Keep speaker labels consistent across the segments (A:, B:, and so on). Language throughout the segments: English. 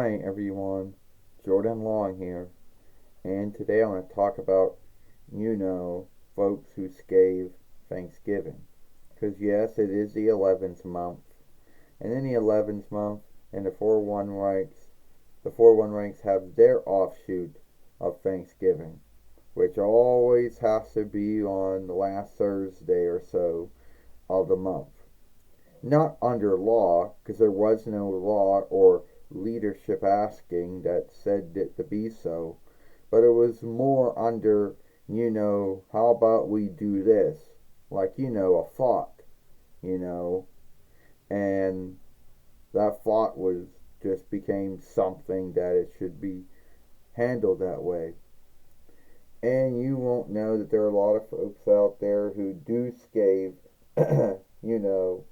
A: Hi everyone, Jordan Long here, and today I want to talk about, folks who scathe Thanksgiving. Because yes, it is the 11th month, and in the 11th month, and the 4-1 ranks have their offshoot of Thanksgiving, which always has to be on the last Thursday or so of the month. Not under law, because there was no law or leadership asking that said it to be so, but it was more under, how about we do this? Like, a thought, you know, and that thought was just became something that it should be handled that way. And you won't know that there are a lot of folks out there who do scathe, you know,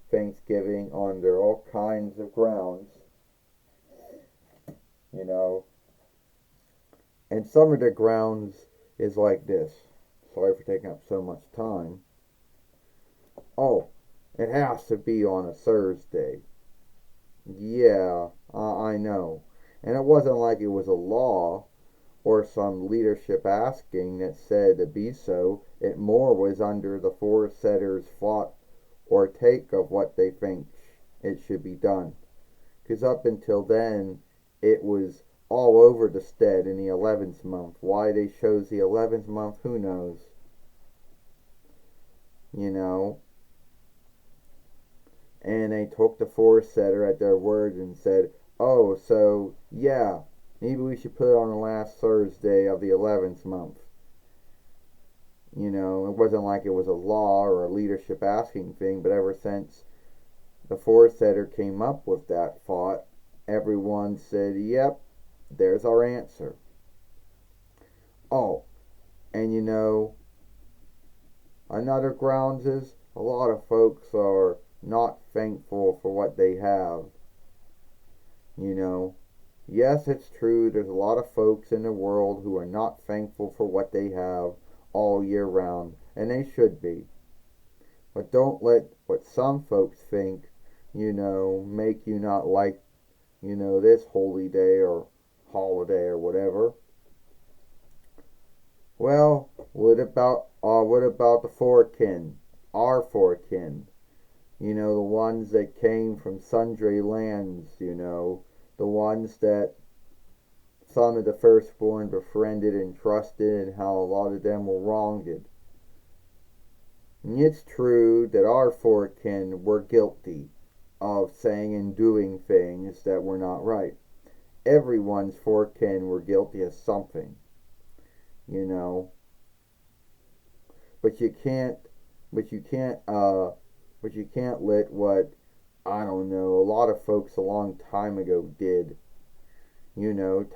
A: Thanksgiving under all kinds of grounds, you know. And some of the grounds is like this. Sorry for taking up so much time. Oh, it has to be on a Thursday. Yeah, I know. And it wasn't like it was a law or some leadership asking that said to be so. It more was under the four setters' thought or take of what they think it should be done. Because up until then, it was all over the stead in the 11th month. Why they chose the 11th month, who knows? You know. And they took the four setter at their word and said, oh, so, yeah, maybe we should put it on the last Thursday of the 11th month. It wasn't like it was a law or a leadership asking thing, but ever since the four setter came up with that thought, everyone said, yep, there's our answer. Oh, and another grounds is a lot of folks are not thankful for what they have. Yes, it's true, there's a lot of folks in the world who are not thankful for what they have all year round, and they should be. But don't let what some folks think, make you not like, this holy day or holiday or whatever. Well, what about the forekin? Our forekin. The ones that came from sundry lands, the ones that some of the firstborn befriended and trusted, and how a lot of them were wronged. And it's true that our forekin were guilty of saying and doing things that were not right. Everyone's forekin were guilty of something, you know. But you can't, but you can't, but you can't let what, I don't know, a lot of folks a long time ago did,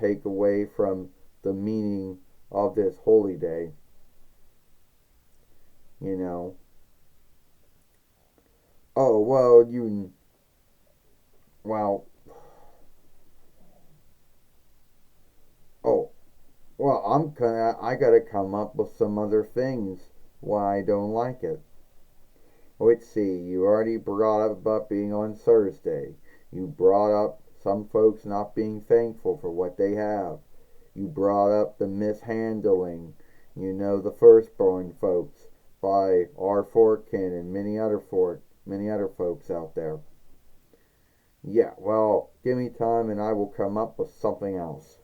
A: take away from the meaning of this holy day, you know. Oh, well, oh, well, I gotta come up with some other things why I don't like it. Let's see, you already brought up about being on Thursday. You brought up some folks not being thankful for what they have. You brought up the mishandling, the firstborn folks by our forekin and many other folks out there. Yeah, well, give me time and I will come up with something else.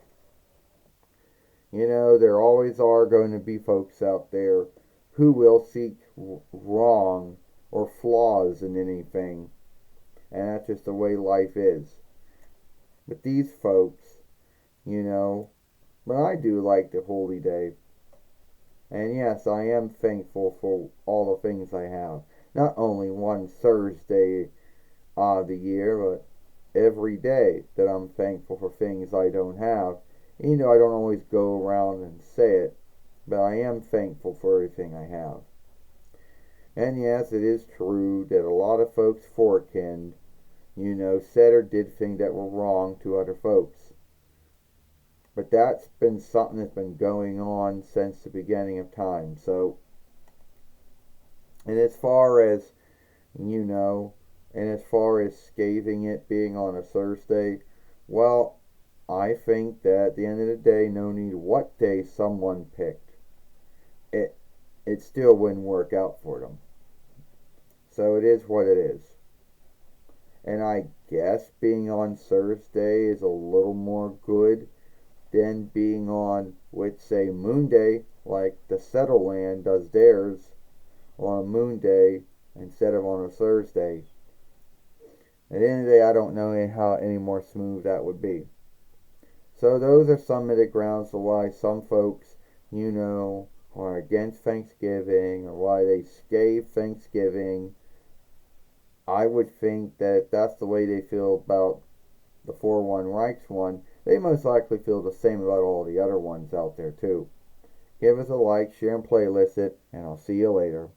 A: There always are going to be folks out there who will seek wrong or flaws in anything, and that's just the way life is. But these folks, but I do like the holy day. And yes, I am thankful for all the things I have. Not only one Thursday of the year, but every day that I'm thankful for things I don't have. I don't always go around and say it, but I am thankful for everything I have. And yes, it is true that a lot of folks forekind, said or did things that were wrong to other folks. But that's been something that's been going on since the beginning of time. So, and as far as, and as far as scathing it being on a Thursday, Well, I think that at the end of the day, no need what day someone picked, it it still wouldn't work out for them. So it is what it is. And I guess being on Thursday is a little more good than being on, let's say, Moon Day, like the Settle Land does theirs on a Moon Day instead of on a Thursday. At the end of the day, I don't know how any more smooth that would be. So those are some of the grounds for why some folks, are against Thanksgiving or why they scathe Thanksgiving. I would think that if that's the way they feel about the 4-1 Reichs one, they most likely feel the same about all the other ones out there too. Give us a like, share and playlist it, and I'll see you later.